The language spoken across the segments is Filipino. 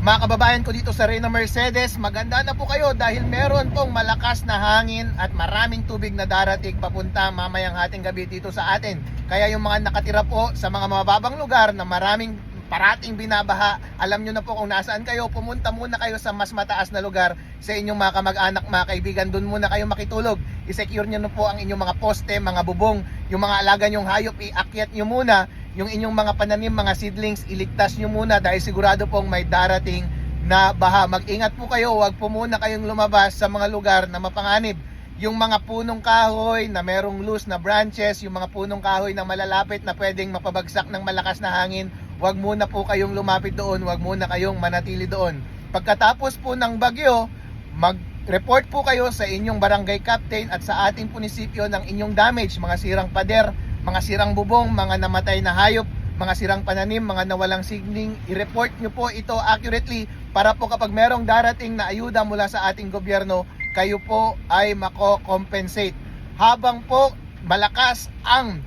Mga kababayan ko dito sa Reyna Mercedes, maganda na po kayo dahil meron pong malakas na hangin at maraming tubig na darating papunta mamayang hating gabi dito sa atin. Kaya yung mga nakatira po sa mga mababang lugar na maraming parating binabaha, alam nyo na po kung nasaan kayo, pumunta muna kayo sa mas mataas na lugar sa inyong mga kamag-anak, mga kaibigan. Doon muna kayo makitulog. I-secure nyo na po ang inyong mga poste, mga bubong, yung mga alaga nyong hayop, iakyat nyo muna. Yung inyong mga pananim, mga seedlings, iligtas nyo muna dahil sigurado pong may darating na baha. Mag-ingat po kayo, huwag po muna kayong lumabas sa mga lugar na mapanganib. Yung mga punong kahoy na merong loose na branches, yung mga punong kahoy na malalapit na pwedeng mapabagsak ng malakas na hangin, huwag muna po kayong lumapit doon, huwag muna kayong manatili doon. Pagkatapos po ng bagyo, mag-report po kayo sa inyong barangay captain at sa ating munisipyo ng inyong damage, mga sirang pader, mga sirang bubong, mga namatay na hayop, mga sirang pananim, mga nawalang signing. I-report nyo po ito accurately para po kapag merong darating na ayuda mula sa ating gobyerno, kayo po ay mako-compensate. Habang po malakas ang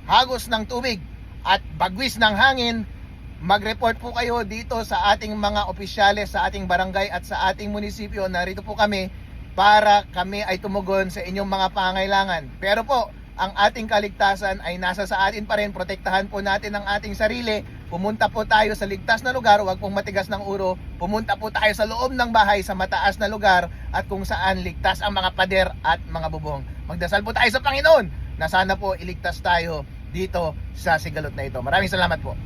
hagos ng tubig at bagwis ng hangin, mag-report po kayo dito sa ating mga opisyales, sa ating barangay at sa ating munisipyo. Narito po kami para kami ay tumugon sa inyong mga pangailangan. Pero po, ang ating kaligtasan ay nasa sa atin pa rin. Protektahan po natin ang ating sarili. Pumunta po tayo sa ligtas na lugar, huwag pong matigas ng ulo. Pumunta po tayo sa loob ng bahay, sa mataas na lugar at kung saan ligtas ang mga pader at mga bubong. Magdasal po tayo sa Panginoon na sana po iligtas tayo dito sa sigalot na ito. Maraming salamat po.